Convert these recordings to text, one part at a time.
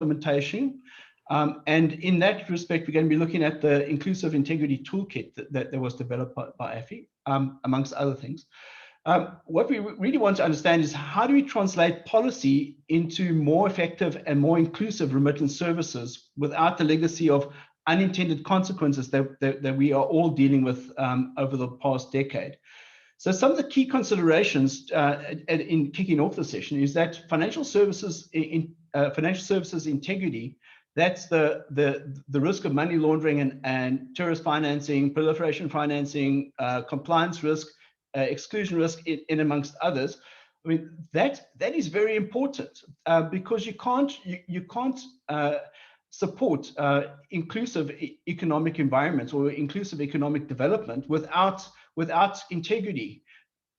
implementation. And in that respect, we're going to be looking at the Inclusive Integrity Toolkit that was developed by AFI, amongst other things. What we really want to understand is how do we translate policy into more effective and more inclusive remittance services without the legacy of unintended consequences that we are all dealing with over the past decade. So some of the key considerations in kicking off the session is that financial services integrity, that's the risk of money laundering and terrorist financing, proliferation financing, compliance risk, exclusion risk, in amongst others. I mean, that is very important because you can't support inclusive economic environments or inclusive economic development without integrity.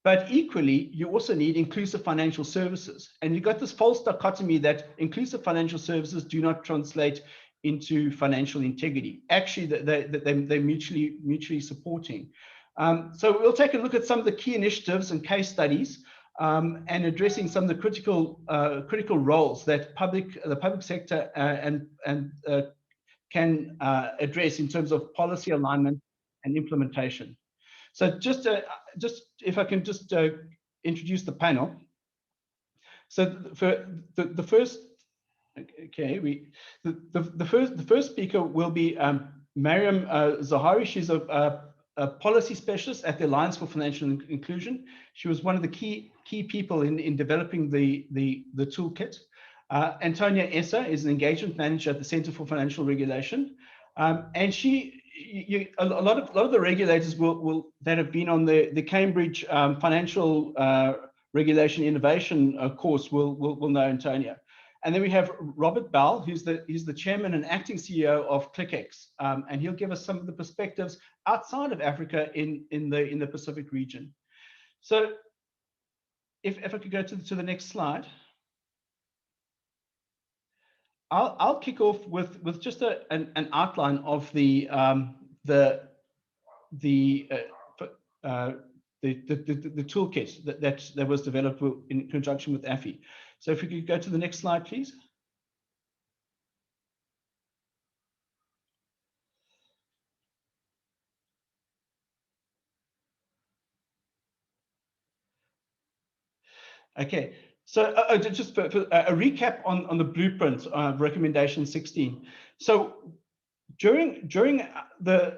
But equally, you also need inclusive financial services. And you've got this false dichotomy that inclusive financial services do not translate into financial integrity. Actually, they're mutually supporting. So we'll take a look at some of the key initiatives and case studies and addressing some of the critical roles that the public sector can address in terms of policy alignment and implementation. So just if I can just introduce the panel. So for the first, okay, the first speaker will be Mariam Zahari. She's a policy specialist at the Alliance for Financial Inclusion. She was one of the key people in developing the toolkit. Antonia Esser is an engagement manager at the Center for Financial Regulation, and a lot of the regulators that have been on the Cambridge Financial Regulation Innovation course will know Antonia. And then we have Robert Bell, he's the chairman and acting CEO of Klick-Ex, and he'll give us some of the perspectives outside of Africa in the Pacific region. So if I could go to the next slide. I'll kick off with just an outline of the toolkit that was developed in conjunction with AFI. So if we could go to the next slide, please. Okay. So just for a recap on the blueprint of recommendation 16. So during the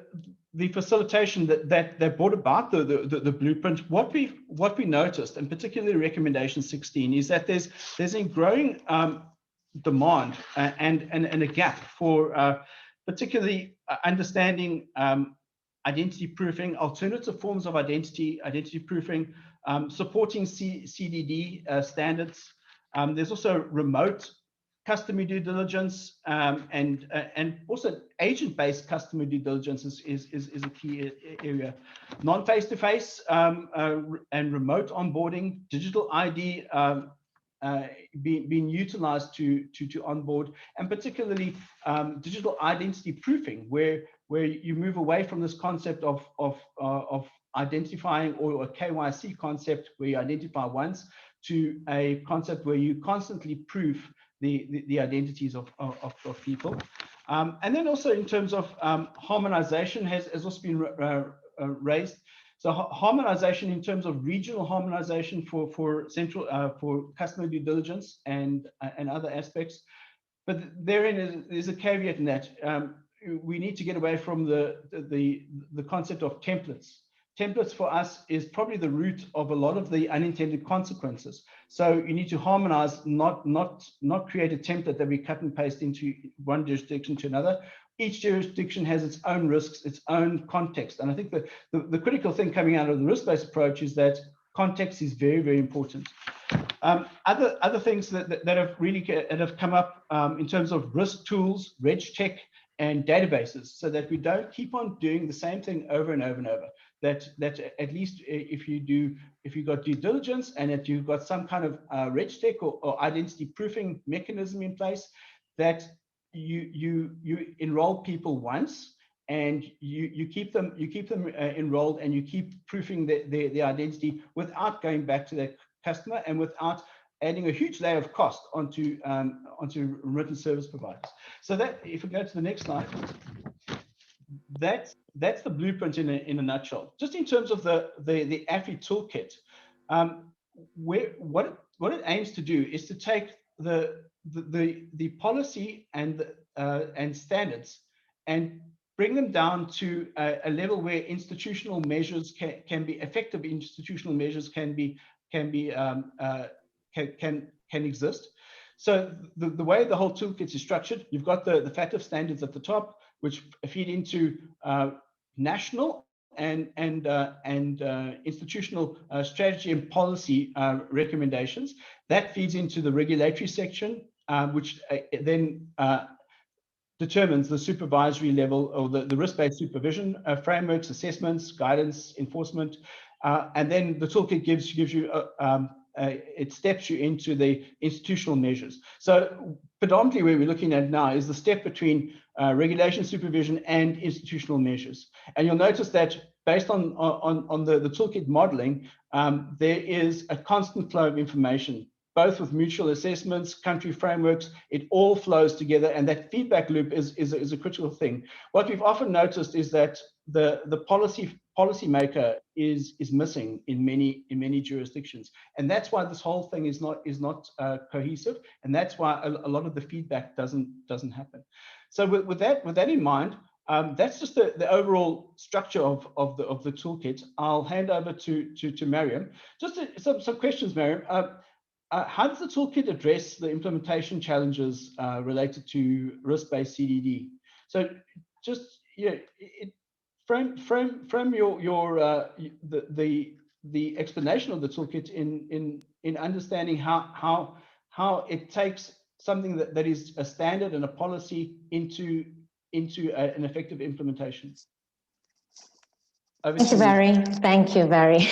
facilitation that brought about the blueprint, what we noticed, and particularly recommendation 16, is that there's a growing demand and a gap for particularly understanding identity proofing, alternative forms of identity proofing, supporting CDD standards. There's also remote customer due diligence, and also agent-based customer due diligence is a key area. Non-face-to-face and remote onboarding, digital ID being utilized to onboard, and particularly digital identity proofing, where you move away from this concept of identifying, or a KYC concept where you identify once, to a concept where you constantly proof the identities of people. And then also in terms of harmonization has also been raised. So harmonization in terms of regional harmonization for customer due diligence and other aspects. But therein is a caveat in that we need to get away from the concept of templates. Templates for us is probably the root of a lot of the unintended consequences. So you need to harmonize, not create a template that we cut and paste into one jurisdiction to another. Each jurisdiction has its own risks, its own context. And I think that the critical thing coming out of the risk-based approach is that context is very, very important. Other things that have really come up in terms of risk tools, RegTech, and databases, so that we don't keep on doing the same thing over and over and over. That at least if you've got due diligence and that you've got some kind of RegTech or identity proofing mechanism in place, that you enroll people once and you keep them enrolled, and you keep proofing their identity without going back to that customer and without adding a huge layer of cost onto remittance service providers. So that, if we go to the next slide, that's the blueprint in a nutshell. Just in terms of the eGFRID toolkit, what it aims to do is to take the policy and standards and bring them down to a level where institutional measures can be effective. Institutional measures can exist. So the way the whole toolkit is structured, you've got the FATF standards at the top, which feed into national and institutional strategy and policy recommendations. That feeds into the regulatory section, which then determines the supervisory level, or the risk-based supervision frameworks, assessments, guidance, enforcement, and then the toolkit gives you it steps you into the institutional measures. So predominantly where we're looking at now is the step between regulation, supervision, and institutional measures. And you'll notice that based on the toolkit modeling, there is a constant flow of information, both with mutual assessments, country frameworks. It all flows together, and that feedback loop is a critical thing. What we've often noticed is that the policymaker is missing in many jurisdictions, and that's why this whole thing is not cohesive, and that's why a lot of the feedback doesn't happen. So with that in mind, that's just the overall structure of the toolkit. I'll hand over to Mariam. Just some questions, Mariam. How does the toolkit address the implementation challenges related to risk-based CDD? So just frame the explanation of the toolkit in understanding how it takes something that is a standard and a policy into an effective implementation. Thank you, Barry. Thank you, Barry.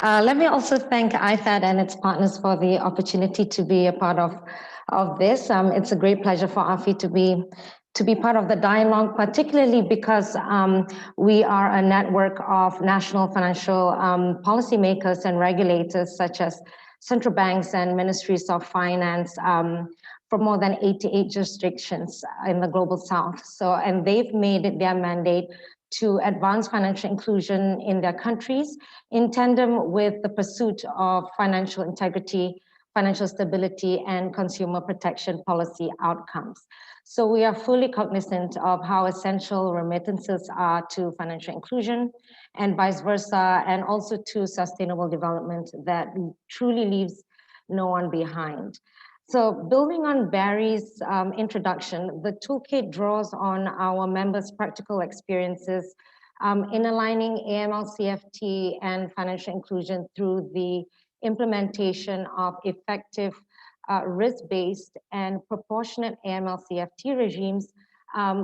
Let me also thank IFAD and its partners for the opportunity to be a part of this. It's a great pleasure for AFI to be part of the dialogue, particularly because we are a network of national financial policymakers and regulators, such as central banks and ministries of finance from more than 88 jurisdictions in the global south. So, and they've made it their mandate to advance financial inclusion in their countries in tandem with the pursuit of financial integrity, financial stability, and consumer protection policy outcomes. So we are fully cognizant of how essential remittances are to financial inclusion and vice versa, and also to sustainable development that truly leaves no one behind. So building on Barry's introduction, the toolkit draws on our members' practical experiences in aligning AML-CFT and financial inclusion through the implementation of effective risk-based and proportionate AML-CFT regimes,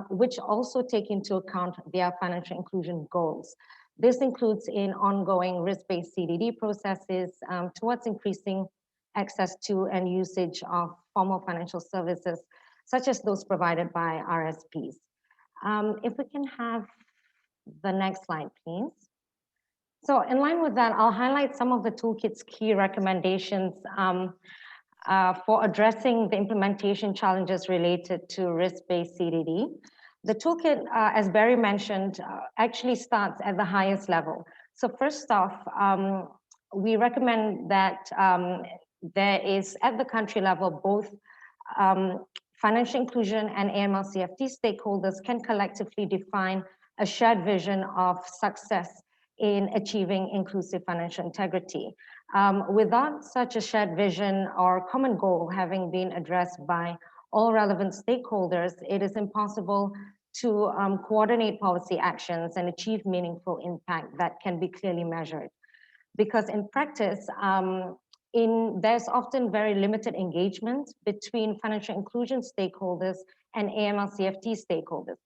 which also take into account their financial inclusion goals. This includes in ongoing risk-based CDD processes towards increasing access to and usage of formal financial services, such as those provided by RSPs. If we can have the next slide, please. So in line with that, I'll highlight some of the toolkit's key recommendations for addressing the implementation challenges related to risk-based CDD. The toolkit, as Barry mentioned, actually starts at the highest level. So first off, we recommend that there is, at the country level, both financial inclusion and AML-CFT stakeholders can collectively define a shared vision of success in achieving inclusive financial integrity. Without such a shared vision or common goal having been addressed by all relevant stakeholders, it is impossible to coordinate policy actions and achieve meaningful impact that can be clearly measured. Because in practice, there's often very limited engagement between financial inclusion stakeholders and AML-CFT stakeholders,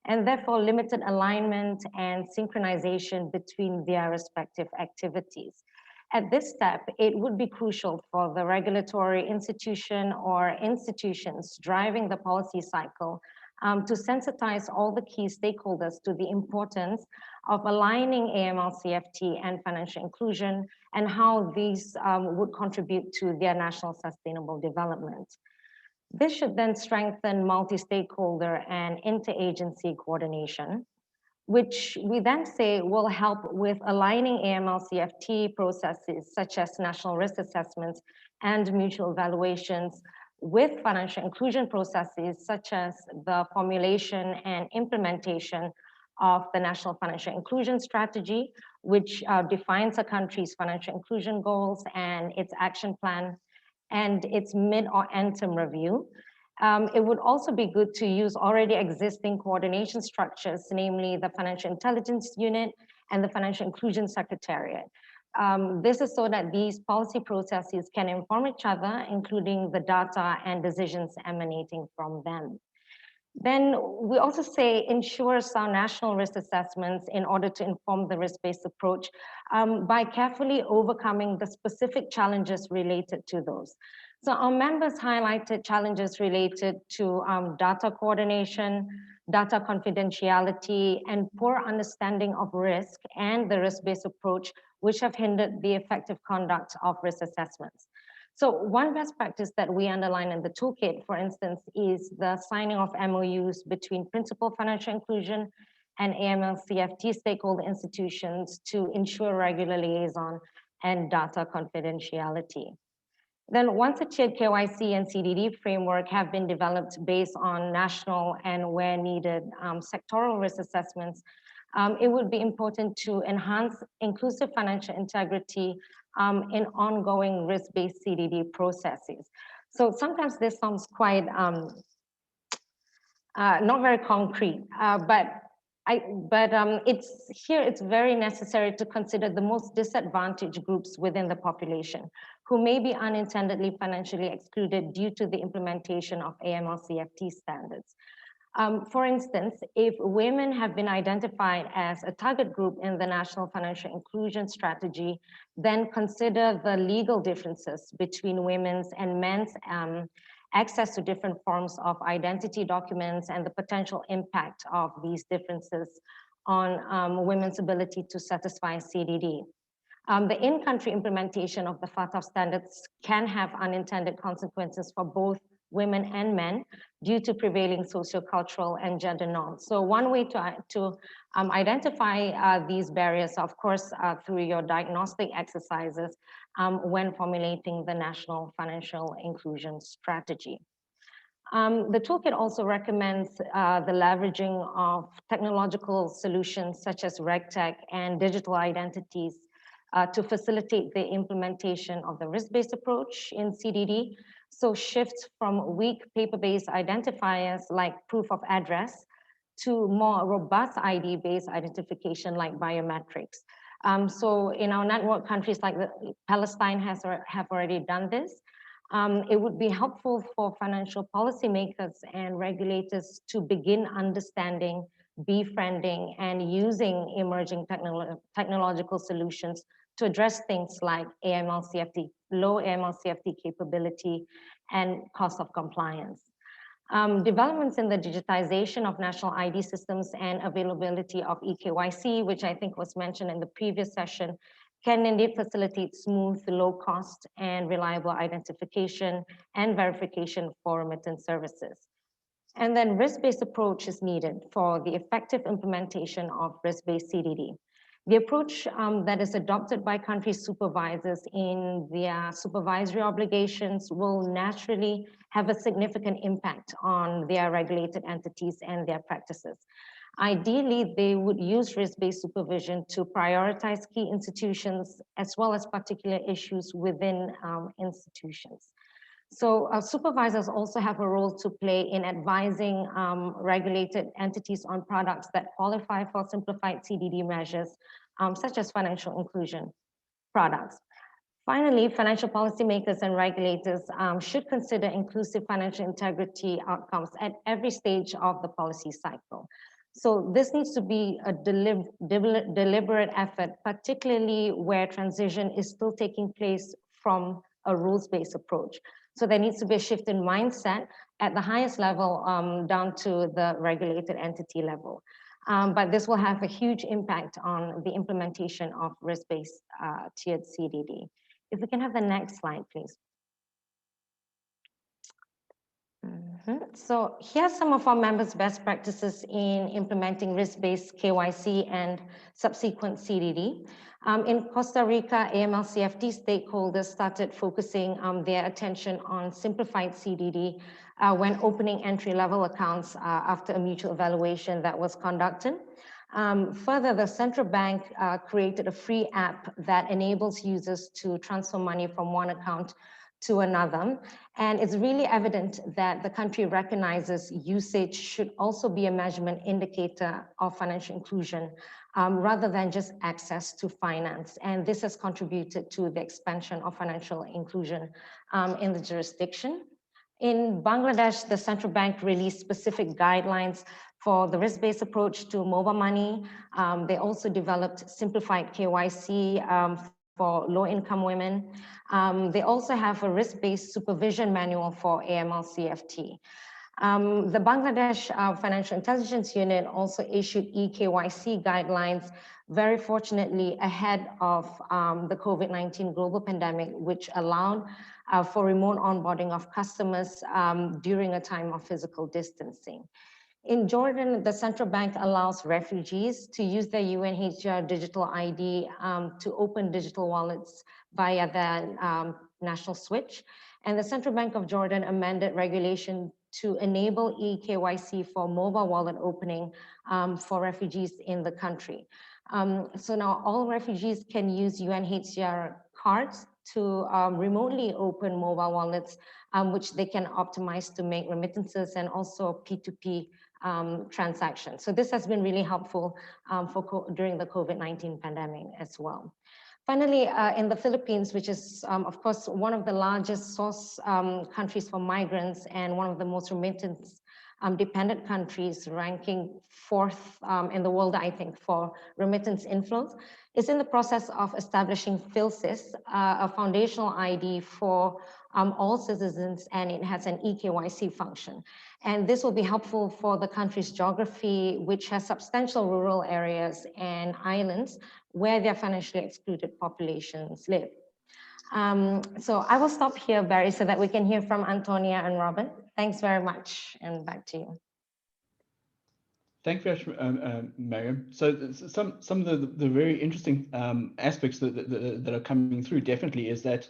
and therefore limited alignment and synchronization between their respective activities. At this step, it would be crucial for the regulatory institution or institutions driving the policy cycle to sensitize all the key stakeholders to the importance of aligning AML-CFT and financial inclusion and how these would contribute to their national sustainable development. This should then strengthen multi-stakeholder and interagency coordination, which we then say will help with aligning AML-CFT processes such as national risk assessments and mutual evaluations with financial inclusion processes such as the formulation and implementation of the National Financial Inclusion Strategy, which defines a country's financial inclusion goals and its action plan and its mid or end-term review. It would also be good to use already existing coordination structures, namely the Financial Intelligence Unit and the Financial Inclusion Secretariat. This is so that these policy processes can inform each other, including the data and decisions emanating from them. Then we also say ensure sound national risk assessments in order to inform the risk-based approach by carefully overcoming the specific challenges related to those. So our members highlighted challenges related to data coordination, data confidentiality, and poor understanding of risk and the risk-based approach, which have hindered the effective conduct of risk assessments. So one best practice that we underline in the toolkit, for instance, is the signing of MOUs between principal financial inclusion and AML-CFT stakeholder institutions to ensure regular liaison and data confidentiality. Then once a tiered KYC and CDD framework have been developed based on national and where needed sectoral risk assessments, it would be important to enhance inclusive financial integrity in ongoing risk-based CDD processes. So sometimes this sounds quite not very concrete, but it's very necessary to consider the most disadvantaged groups within the population who may be unintendedly financially excluded due to the implementation of AML-CFT standards. For instance, if women have been identified as a target group in the National Financial Inclusion Strategy, then consider the legal differences between women's and men's access to different forms of identity documents and the potential impact of these differences on women's ability to satisfy CDD. The in-country implementation of the FATF standards can have unintended consequences for both women and men due to prevailing sociocultural and gender norms. So one way to identify these barriers, of course, through your diagnostic exercises when formulating the National Financial Inclusion Strategy. The toolkit also recommends the leveraging of technological solutions such as RegTech and digital identities to facilitate the implementation of the risk-based approach in CDD. So shifts from weak paper-based identifiers like proof of address to more robust ID-based identification like biometrics. So in our network, countries like Palestine have already done this. It would be helpful for financial policymakers and regulators to begin understanding, befriending, and using emerging technological solutions to address things like AML-CFT, low AML-CFT capability, and cost of compliance. Developments in the digitization of national ID systems and availability of eKYC, which I think was mentioned in the previous session, can indeed facilitate smooth, low cost, and reliable identification and verification for remittance services. And then risk-based approach is needed for the effective implementation of risk-based CDD. The approach that is adopted by country supervisors in their supervisory obligations will naturally have a significant impact on their regulated entities and their practices. Ideally, they would use risk-based supervision to prioritize key institutions as well as particular issues within institutions. So supervisors also have a role to play in advising regulated entities on products that qualify for simplified CDD measures, such as financial inclusion products. Finally, financial policymakers and regulators should consider inclusive financial integrity outcomes at every stage of the policy cycle. So this needs to be a deliberate effort, particularly where transition is still taking place from a rules-based approach. So there needs to be a shift in mindset at the highest level down to the regulated entity level. but this will have a huge impact on the implementation of risk-based tiered CDD. If we can have the next slide, please. So here's some of our members' best practices in implementing risk-based KYC and subsequent CDD. In Costa Rica, AML-CFT stakeholders started focusing their attention on simplified CDD when opening entry-level accounts after a mutual evaluation that was conducted. Further, the central bank created a free app that enables users to transfer money from one account to another. And it's really evident that the country recognizes usage should also be a measurement indicator of financial inclusion rather than just access to finance. And this has contributed to the expansion of financial inclusion in the jurisdiction. In Bangladesh, the central bank released specific guidelines for the risk-based approach to mobile money. They also developed simplified KYC for low-income women. They also have a risk-based supervision manual for AML-CFT. The Bangladesh Financial Intelligence Unit also issued eKYC guidelines, very fortunately ahead of the COVID-19 global pandemic, which allowed for remote onboarding of customers during a time of physical distancing. In Jordan, the central bank allows refugees to use their UNHCR digital ID to open digital wallets via the national switch. And the Central Bank of Jordan amended regulation to enable eKYC for mobile wallet opening for refugees in the country. So now all refugees can use UNHCR cards to remotely open mobile wallets, which they can optimize to make remittances and also P2P transactions. So this has been really helpful during the COVID-19 pandemic as well. Finally, in the Philippines, which is, of course, one of the largest source countries for migrants and one of the most remittance dependent countries, ranking 4th in the world, I think, for remittance inflows, is in the process of establishing PhilSys, a foundational ID for all citizens, and it has an eKYC function. And this will be helpful for the country's geography, which has substantial rural areas and islands where their financially excluded populations live. So I will stop here, Barry, so that we can hear from Antonia and Robin. Thanks very much, and back to you. Thank you very much, Mariam. So some of the very interesting aspects that are coming through definitely is that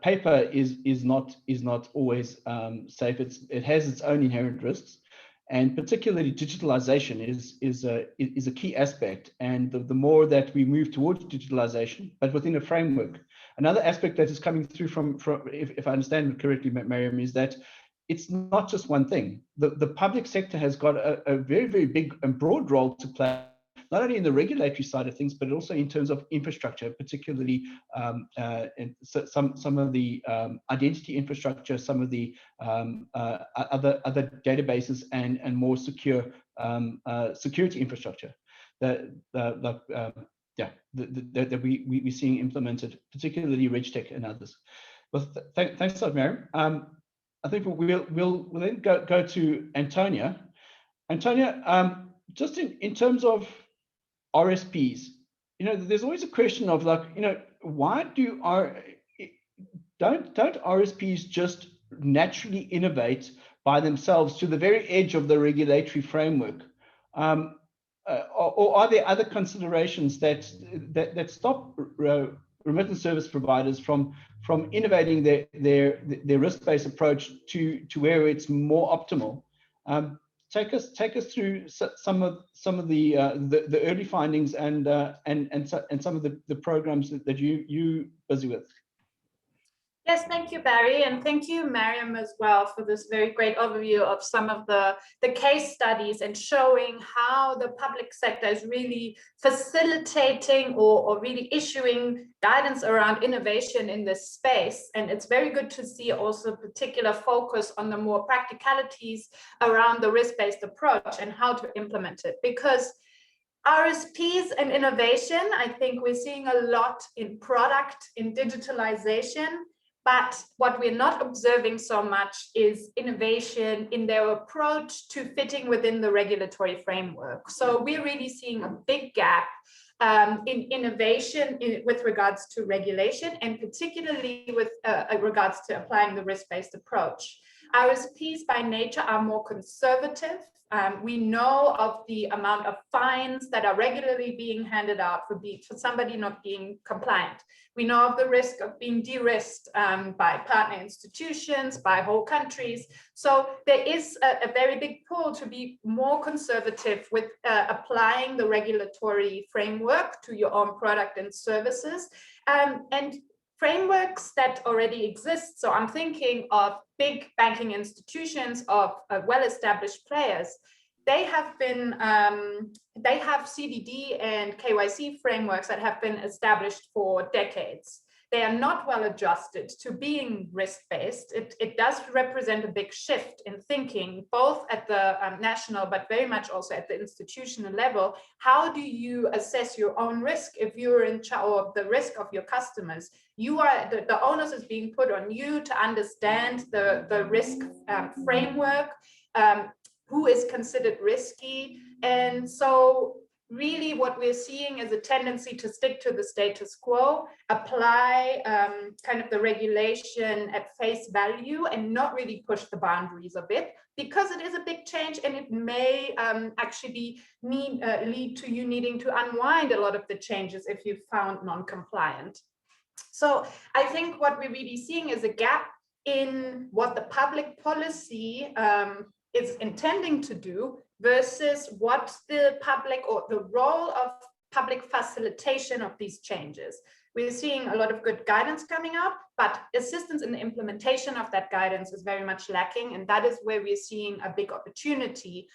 paper is not always safe. It has its own inherent risks, and particularly digitalization is a key aspect. And the more that we move towards digitalization, but within a framework. Another aspect that is coming through from if I understand it correctly, Mariam, is that it's not just one thing. The public sector has got a very, very big and broad role to play, not only in the regulatory side of things, but also in terms of infrastructure, particularly some of the identity infrastructure, some of the other databases, and more secure security infrastructure that we're seeing implemented, particularly RegTech and others. Well, thanks a lot, Mariam. I think we'll then go to Antonia. Antonia, just in terms of RSPs, there's always a question of why don't RSPs just naturally innovate by themselves to the very edge of the regulatory framework, or are there other considerations that stop remittance service providers from innovating their risk-based approach to where it's more optimal? Take us through some of the early findings and some of the programs that you busy with. Yes, thank you, Barry, and thank you, Mariam, as well, for this very great overview of some of the case studies and showing how the public sector is really facilitating or really issuing guidance around innovation in this space. And it's very good to see also particular focus on the more practicalities around the risk-based approach and how to implement it. Because RSPs and innovation, I think we're seeing a lot in product, in digitalization, But what we're not observing so much is innovation in their approach to fitting within the regulatory framework. So we're really seeing a big gap in innovation with regards to regulation, and particularly with regards to applying the risk-based approach. RSPs by nature are more conservative. We know of the amount of fines that are regularly being handed out for somebody not being compliant. We know of the risk of being de-risked by partner institutions, by whole countries. So there is a very big pull to be more conservative with applying the regulatory framework to your own product and services. And frameworks that already exist. So I'm thinking of big banking institutions, of well-established players. They have CDD and KYC frameworks that have been established for decades. They are not well adjusted to being risk-based. It does represent a big shift in thinking, both at the national, but very much also at the institutional level. How do you assess your own risk if you're in charge of the risk of your customers? You are the onus is being put on you to understand the risk framework, who is considered risky. And so really what we're seeing is a tendency to stick to the status quo, apply kind of the regulation at face value and not really push the boundaries of it, because it is a big change and it may actually lead to you needing to unwind a lot of the changes if you found non-compliant. So I think what we're really seeing is a gap in what the public policy is intending to do versus what the public, or the role of public facilitation of these changes. We're seeing a lot of good guidance coming out, but assistance in the implementation of that guidance is very much lacking. And that is where we're seeing a big opportunity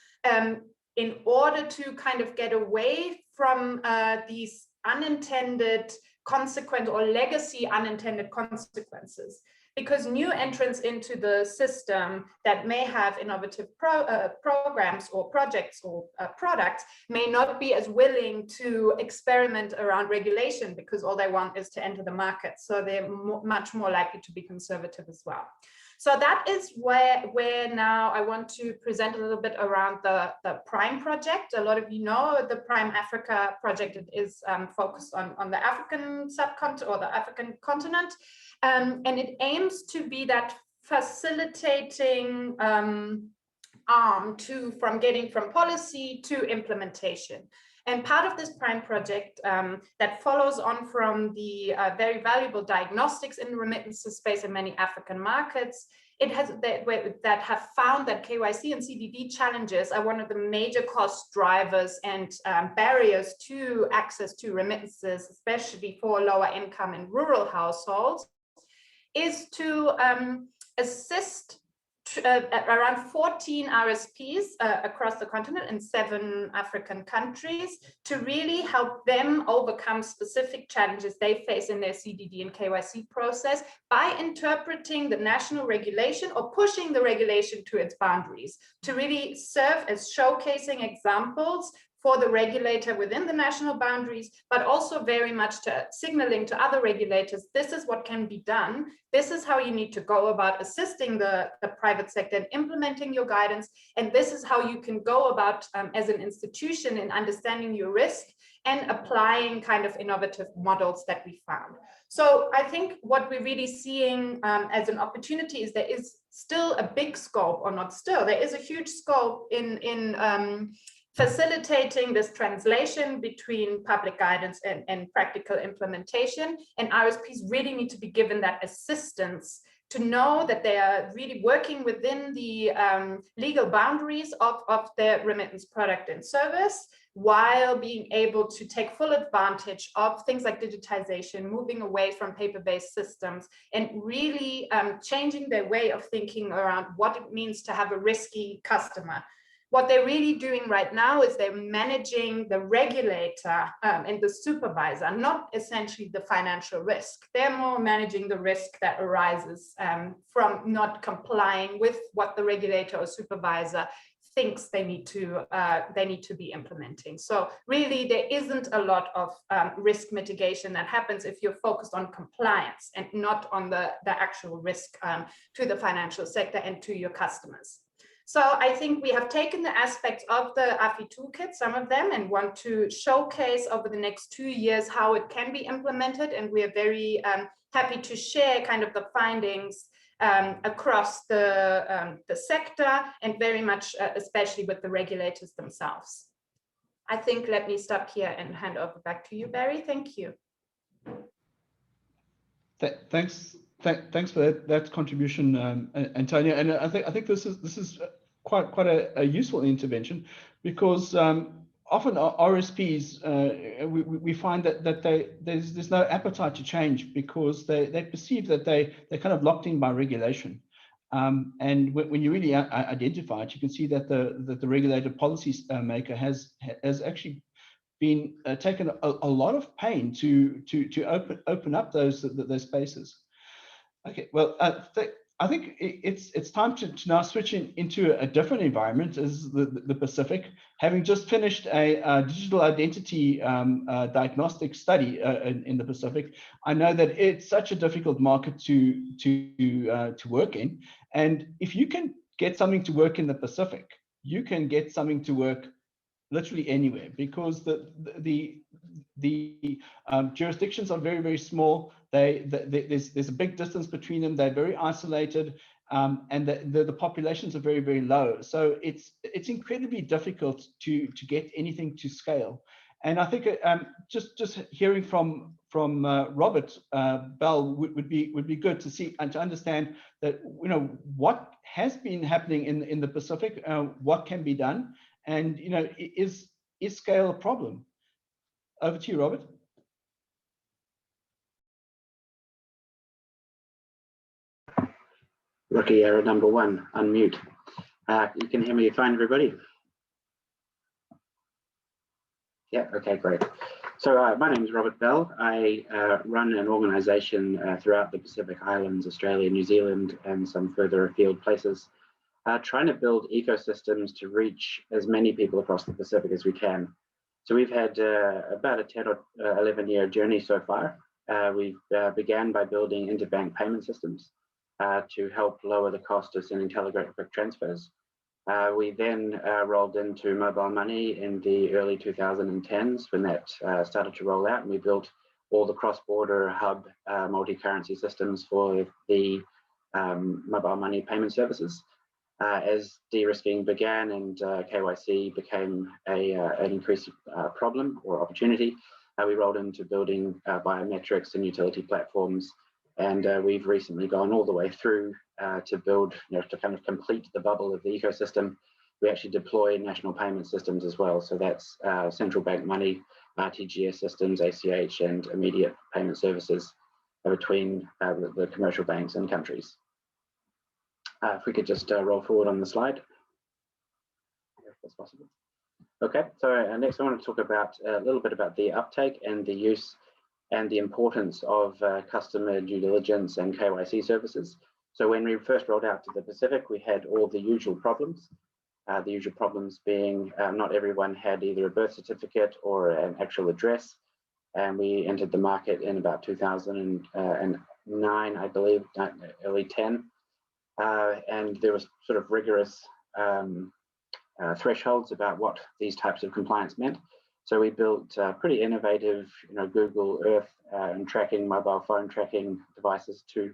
in order to kind of get away from these unintended consequent or legacy unintended consequences. Because new entrants into the system that may have innovative programs or projects or products may not be as willing to experiment around regulation, because all they want is to enter the market. So they're much more likely to be conservative as well. So that is where now I want to present a little bit around the PRIME project. A lot of you know the PRIME Africa project is focused on the African subcontinent or the African continent. And it aims to be that facilitating arm from getting from policy to implementation. And part of this PRIME project that follows on from the very valuable diagnostics in the remittances space in many African markets, it has that have found that KYC and CDD challenges are one of the major cost drivers and barriers to access to remittances, especially for lower income and rural households, is to assist around 14 RSPs across the continent in 7 African countries to really help them overcome specific challenges they face in their CDD and KYC process by interpreting the national regulation or pushing the regulation to its boundaries, to really serve as showcasing examples for the regulator within the national boundaries, but also very much to signaling to other regulators, this is what can be done. This is how you need to go about assisting the private sector in implementing your guidance. And this is how you can go about as an institution in understanding your risk and applying kind of innovative models that we found. So I think what we're really seeing as an opportunity is there is still a big scope, or not still, there is a huge scope in facilitating this translation between public guidance and practical implementation. And RSPs really need to be given that assistance to know that they are really working within the legal boundaries of their remittance product and service, while being able to take full advantage of things like digitization, moving away from paper-based systems, and really changing their way of thinking around what it means to have a risky customer. What they're really doing right now is they're managing the regulator and the supervisor, not essentially the financial risk. They're more managing the risk that arises from not complying with what the regulator or supervisor thinks they need to be implementing. So really, there isn't a lot of risk mitigation that happens if you're focused on compliance and not on the actual risk to the financial sector and to your customers. So I think we have taken the aspects of the AFI toolkit, some of them, and want to showcase over the next 2 years how it can be implemented. And we are very happy to share kind of the findings across the sector, and very much especially with the regulators themselves. I think let me stop here and hand over back to you, Barry. Thank you. Thanks for that contribution, Antonia. And I think this is quite a useful intervention, because often RSPs we find that there's no appetite to change, because they perceive that they're kind of locked in by regulation. And when you really identify it, you can see that the regulated policy maker has actually been taken a lot of pain to open up those spaces. Okay, well, I think it's time to now switch into a different environment, as the Pacific. Having just finished a digital identity diagnostic study in the Pacific, I know that it's such a difficult market to work in. And if you can get something to work in the Pacific, you can get something to work literally anywhere, because the jurisdictions are very, very small. There's a big distance between them. They're very isolated, and the populations are very, very low. So it's incredibly difficult to get anything to scale. And I think just hearing from Robert Bell would be good to see and to understand that, you know, what has been happening in the Pacific, what can be done, and, you know, is scale a problem? Over to you, Robert. Rookie error number 1, unmute. You can hear me fine, everybody? Yeah, okay, great. So my name is Robert Bell. I run an organization throughout the Pacific Islands, Australia, New Zealand, and some further afield places, trying to build ecosystems to reach as many people across the Pacific as we can. So we've had about a 10 or 11 year journey so far. We began by building interbank payment systems to help lower the cost of sending telegraphic transfers. We then rolled into mobile money in the early 2010s when that started to roll out, and we built all the cross-border hub multi-currency systems for the mobile money payment services. As de-risking began and KYC became an increased problem or opportunity, we rolled into building biometrics and utility platforms. And we've recently gone all the way through to build, you know, to kind of complete the bubble of the ecosystem. We actually deploy national payment systems as well. So that's central bank money, RTGS systems, ACH, and immediate payment services between the commercial banks and countries. If we could just roll forward on the slide, if that's possible. Okay, so next I want to talk about a little bit about the uptake and the use and the importance of customer due diligence and KYC services. So when we first rolled out to the Pacific, we had all the usual problems. The usual problems being not everyone had either a birth certificate or an actual address. And we entered the market in about 2009, I believe, early 10. And there was sort of rigorous thresholds about what these types of compliance meant. So we built pretty innovative, you know, Google Earth and tracking, mobile phone tracking devices to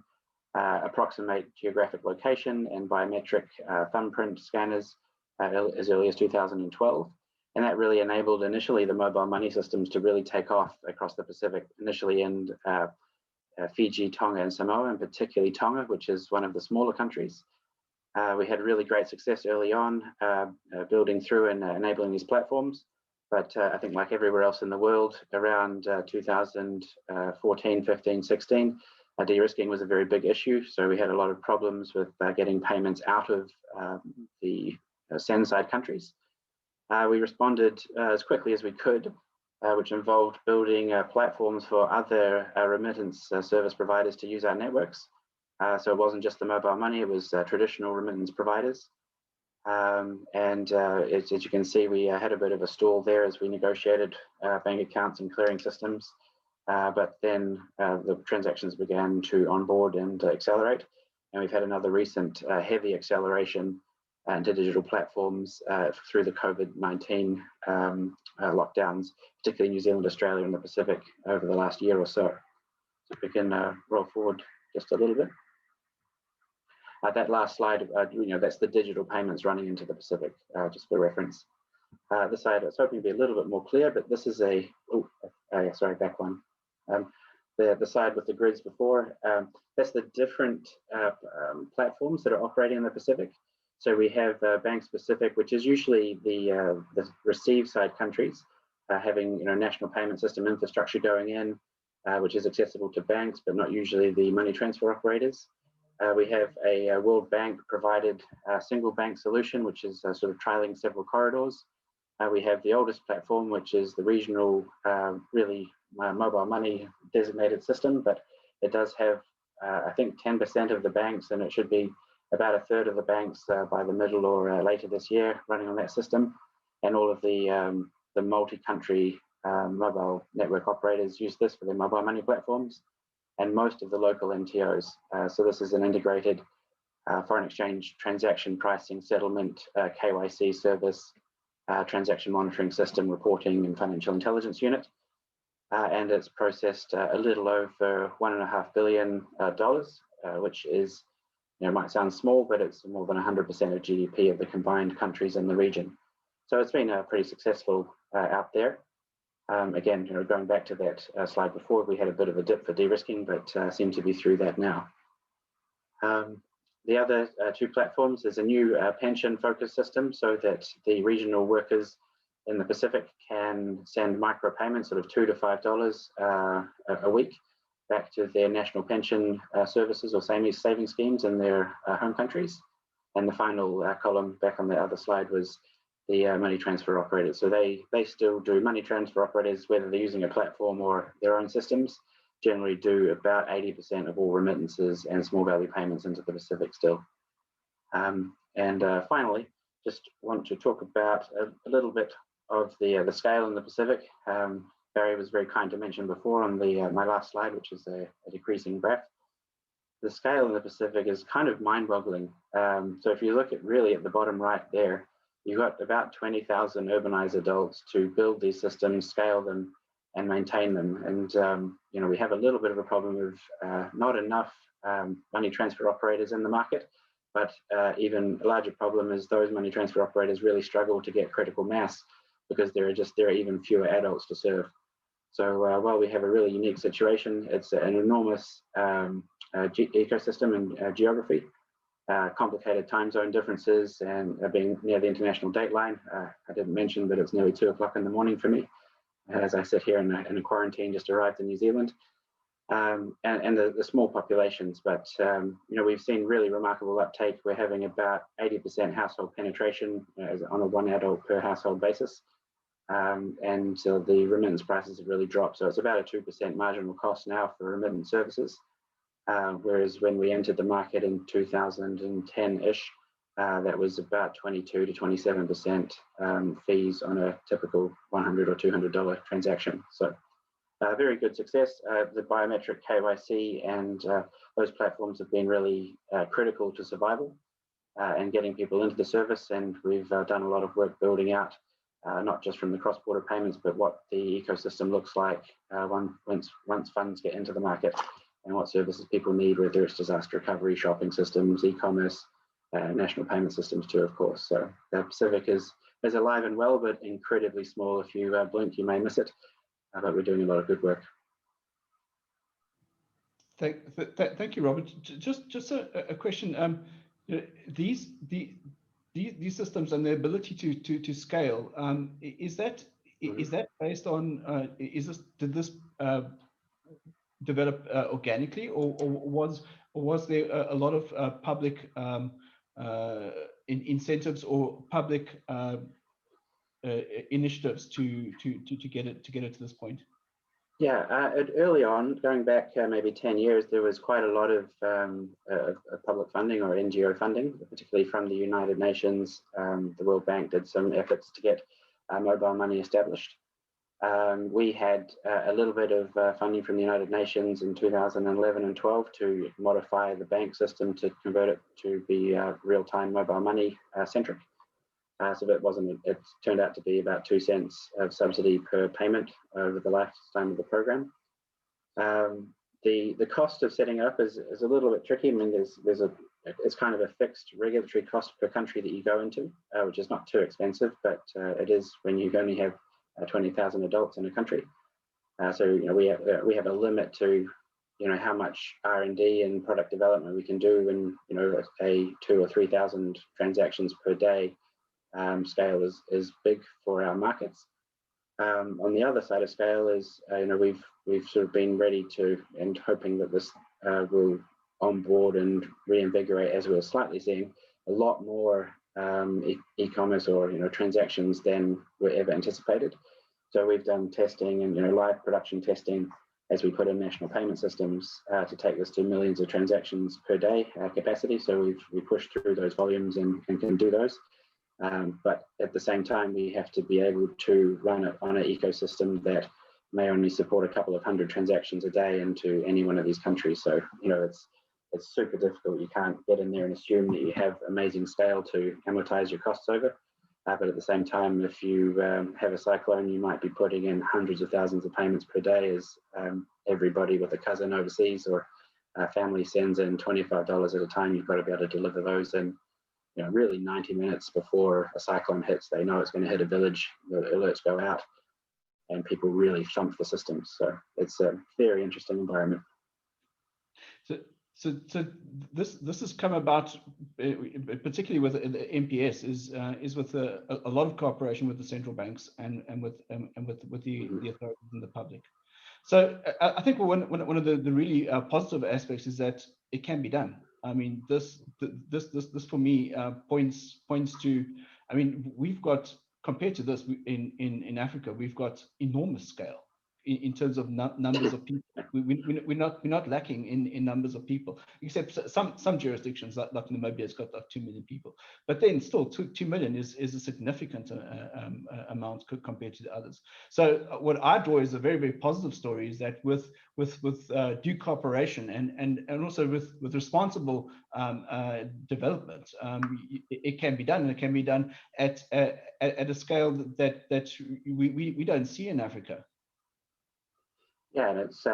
approximate geographic location and biometric thumbprint scanners as early as 2012. And that really enabled initially the mobile money systems to really take off across the Pacific, initially in Fiji, Tonga, and Samoa, and particularly Tonga, which is one of the smaller countries. We had really great success early on building through and enabling these platforms. But I think like everywhere else in the world, around 2014, 15, 16, de-risking was a very big issue. So we had a lot of problems with getting payments out of the send side countries. We responded as quickly as we could, which involved building platforms for other remittance service providers to use our networks. So it wasn't just the mobile money, it was traditional remittance providers. As you can see, we had a bit of a stall there as we negotiated bank accounts and clearing systems. But then the transactions began to onboard and accelerate. And we've had another recent heavy acceleration into digital platforms through the COVID-19 lockdowns, particularly New Zealand, Australia, and the Pacific over the last year or so. So if we can roll forward just a little bit. That last slide, that's the digital payments running into the Pacific, just for reference. This side, I was hoping to be a little bit more clear, but this is sorry, back one. The side with the grids before, that's the different platforms that are operating in the Pacific. So we have bank specific, which is usually the receive side countries having national payment system infrastructure going in, which is accessible to banks, but not usually the money transfer operators. We have a World Bank provided single bank solution, which is sort of trialing several corridors. We have the oldest platform, which is the regional, really mobile money designated system, but it does have, I think, 10% of the banks, and it should be about a third of the banks by the middle or later this year running on that system. And all of the multi-country mobile network operators use this for their mobile money platforms, and most of the local MTOs. So this is an integrated foreign exchange transaction pricing, settlement, KYC service, transaction monitoring system, reporting, and financial intelligence unit. And it's processed a little over $1.5 billion, which is, might sound small, but it's more than 100% of GDP of the combined countries in the region. So it's been pretty successful out there. Again, going back to that slide before, we had a bit of a dip for de-risking, but seem to be through that now. The other two platforms is a new pension-focused system so that the regional workers in the Pacific can send micropayments, sort of $2 to $5 a week, back to their national pension services or saving schemes in their home countries. And the final column back on the other slide was the money transfer operators. So they still do money transfer operators, whether they're using a platform or their own systems, generally do about 80% of all remittances and small value payments into the Pacific still. Finally, just want to talk about a little bit of the scale in the Pacific. Barry was very kind to mention before on my last slide, which is a decreasing graph. The scale in the Pacific is kind of mind-boggling. So if you look at really at the bottom right there, you've got about 20,000 urbanized adults to build these systems, scale them, and maintain them. And we have a little bit of a problem of not enough money transfer operators in the market, but even a larger problem is those money transfer operators really struggle to get critical mass because there are even fewer adults to serve. So while we have a really unique situation, it's an enormous ecosystem and geography, complicated time zone differences, and being near the international date line. I didn't mention, but it's nearly 2 o'clock in the morning for me, as I sit here in a quarantine, just arrived in New Zealand. And the small populations, but we've seen really remarkable uptake. We're having about 80% household penetration on a 1 adult per household basis. And so the remittance prices have really dropped. So it's about a 2% marginal cost now for remittance services. Whereas when we entered the market in 2010-ish, that was about 22 to 27% fees on a typical $100 or $200 transaction. So very good success. The biometric KYC and those platforms have been really critical to survival and getting people into the service. And we've done a lot of work building out, not just from the cross-border payments, but what the ecosystem looks like once funds get into the market and what services people need, whether it's disaster recovery, shopping systems, e-commerce, national payment systems too, of course. So the Pacific is alive and well, but incredibly small. If you blink, you may miss it. But we're doing a lot of good work. Thank you, Robert. Just a question. These systems and the ability to scale, is that based on did this develop organically, or was there a lot of public incentives or public initiatives to get it to this point? Yeah, early on, going back maybe 10 years, there was quite a lot of public funding or NGO funding, particularly from the United Nations. The World Bank did some efforts to get mobile money established. We had a little bit of funding from the United Nations in 2011 and 12 to modify the bank system to convert it to be real-time mobile money centric. So it turned out to be about 2 cents of subsidy per payment over the lifetime of the program. The cost of setting up is a little bit tricky. I mean, it's kind of a fixed regulatory cost per country that you go into, which is not too expensive, but it is when you only have 20,000 adults in a country. So we have a limit to how much R&D and product development we can do in a 2,000 or 3,000 transactions per day. Scale is big for our markets. On the other side of scale is we've sort of been ready to and hoping that this will onboard and reinvigorate, as we're slightly seeing, a lot more e-commerce or transactions than were ever anticipated. So we've done testing and live production testing as we put in national payment systems to take this to millions of transactions per day capacity. So we pushed through those volumes and can do those. But at the same time, we have to be able to run it on an ecosystem that may only support a couple of hundred transactions a day into any one of these countries. So, it's super difficult. You can't get in there and assume that you have amazing scale to amortize your costs over. But at the same time, if you have a cyclone, you might be putting in hundreds of thousands of payments per day as everybody with a cousin overseas or family sends in $25 at a time. You've got to be able to deliver those in really 90 minutes before a cyclone hits. They know it's going to hit a village, the alerts go out, and people really thump the systems. So it's a very interesting environment. So this has come about, particularly with the MPS, is with a lot of cooperation with the central banks and with the authorities and the public. So I think one of the really positive aspects is that it can be done. I mean, this for me points to. I mean, we've got, compared to this in Africa, we've got enormous scale in terms of numbers of people. We're not lacking in numbers of people, except some jurisdictions like Namibia has got like 2 million people, but then still 2 million is a significant amount compared to the others. So what I draw is a very, very positive story, is that with due cooperation and also with responsible development, it can be done, and it can be done at a scale that we don't see in Africa. Yeah, and it's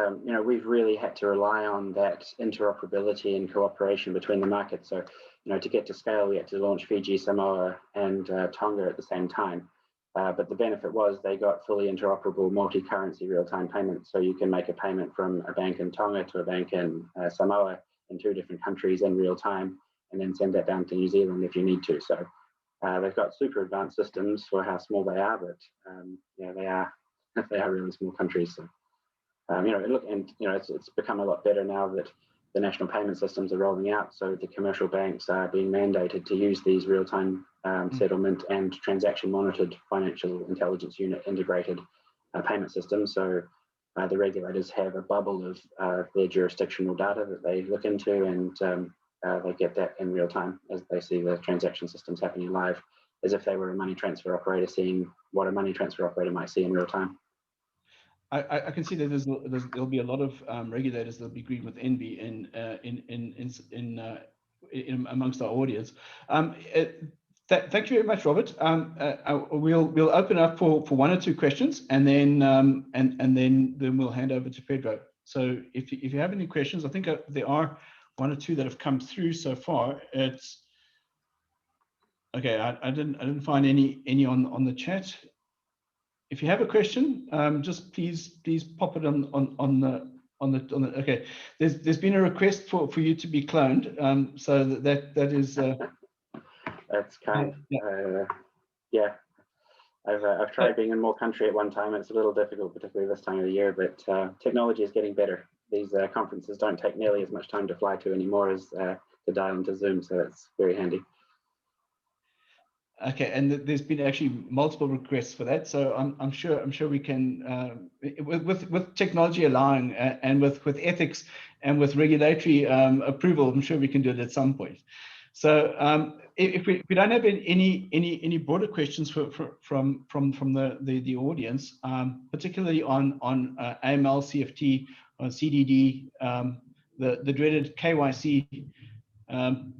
we've really had to rely on that interoperability and cooperation between the markets. So to get to scale, we had to launch Fiji, Samoa, and Tonga at the same time. But the benefit was they got fully interoperable multi-currency real-time payments. So you can make a payment from a bank in Tonga to a bank in Samoa in 2 different countries in real time, and then send that down to New Zealand if you need to. So they've got super advanced systems for how small they are, but they are really small countries. So. It's become a lot better now that the national payment systems are rolling out. So the commercial banks are being mandated to use these real-time settlement and transaction monitored financial intelligence unit integrated payment systems. So the regulators have a bubble of their jurisdictional data that they look into, and they get that in real time as they see the transaction systems happening live, as if they were a money transfer operator seeing what a money transfer operator might see in real time. I can see that there'll be a lot of regulators that'll be agreeing with Envy in amongst our audience. Thank you very much, Robert. We'll open up for 1 or 2 questions, and then we'll hand over to Pedro. So if you have any questions, I think there are 1 or 2 that have come through so far. It's okay. I didn't find any on the chat. If you have a question, just please pop it on the. Okay, there's been a request for you to be cloned. So that is. That's kind. Yeah, I've tried being in more country at one time. It's a little difficult, particularly this time of the year. But technology is getting better. These conferences don't take nearly as much time to fly to anymore as to dial into Zoom. So it's very handy. Okay, and there's been actually multiple requests for that, so I'm sure we can, with technology allowing, and with ethics and with regulatory approval, I'm sure we can do it at some point. So if we don't have any broader questions from the audience, particularly on AML, CFT, on CDD, the dreaded KYC.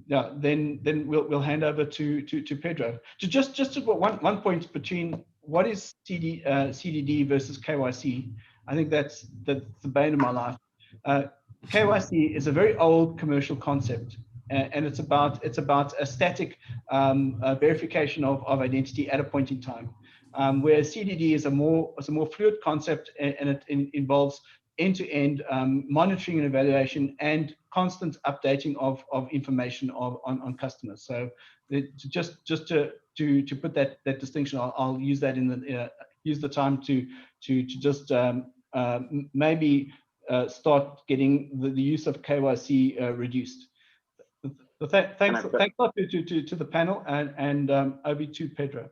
Yeah, then we'll hand over to Pedro. Just one point between what is CDD versus KYC. I think that's the bane of my life. KYC is a very old commercial concept, and it's about a static verification of identity at a point in time. Where CDD is a more fluid concept, and it involves end-to-end monitoring and evaluation and constant updating of information on customers. So just to put that distinction, I'll use that in the use the time to just maybe start getting the use of KYC reduced. Thanks a lot to the panel, and over to Pedro.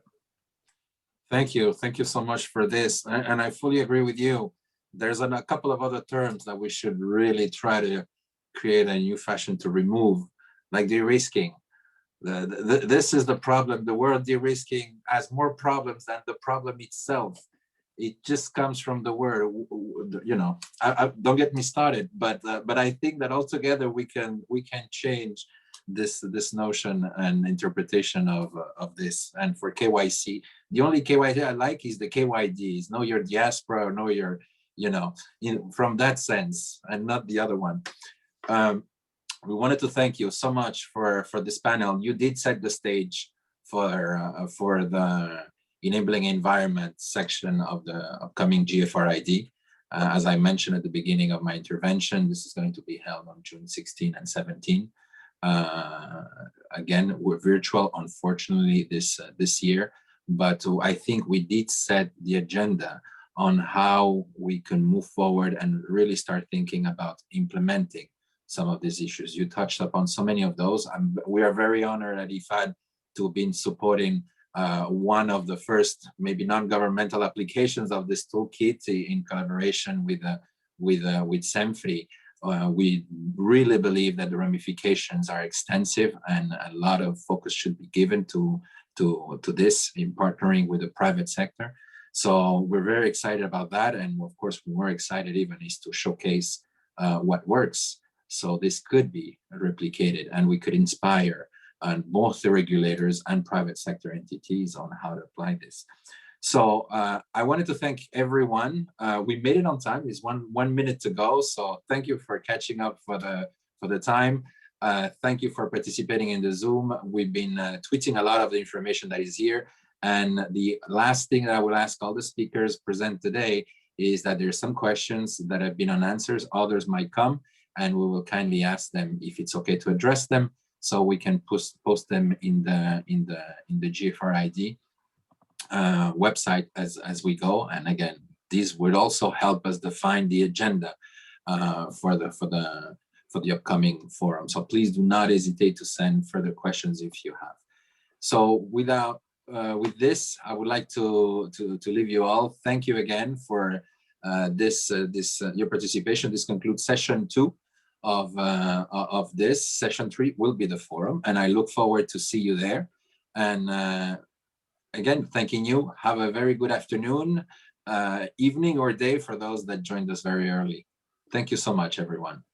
Thank you so much for this, and I fully agree with you. There's a couple of other terms that we should really try to create a new fashion to remove, like de-risking. This is the problem. The word de-risking has more problems than the problem itself. It just comes from the word, you know. Don't get me started, but I think that altogether we can change this notion and interpretation of this. And for KYC, the only KYC I like is the KYDs. Know your diaspora, or know your, you know, from that sense, and not the other one. We wanted to thank you so much for this panel. You did set the stage for the enabling environment section of the upcoming GFRID. As I mentioned at the beginning of my intervention, this is going to be held on June 16 and 17. Again, we're virtual, unfortunately, this year, but I think we did set the agenda on how we can move forward and really start thinking about implementing some of these issues. You touched upon so many of those. We are very honored at IFAD to have been supporting one of the first, maybe non-governmental applications of this toolkit in collaboration with CENFRI. We really believe that the ramifications are extensive, and a lot of focus should be given to this in partnering with the private sector. So we're very excited about that, and of course, we're more excited even is to showcase what works. So this could be replicated, and we could inspire both the regulators and private sector entities on how to apply this. So I wanted to thank everyone. We made it on time. It's one minute to go. So thank you for catching up for the time. Thank you for participating in the Zoom. We've been tweeting a lot of the information that is here. And the last thing that I will ask all the speakers present today is that there's some questions that have been unanswered. Others might come, and we will kindly ask them if it's okay to address them, so we can post them in the GFRID website as we go. And again, these would also help us define the agenda for the upcoming forum. So please do not hesitate to send further questions if you have. So with this, I would like to leave you all. Thank you again for your participation. This concludes session 2 of this. Session 3 will be the forum, and I look forward to see you there. And again, thanking you. Have a very good afternoon, evening, or day for those that joined us very early. Thank you so much, everyone.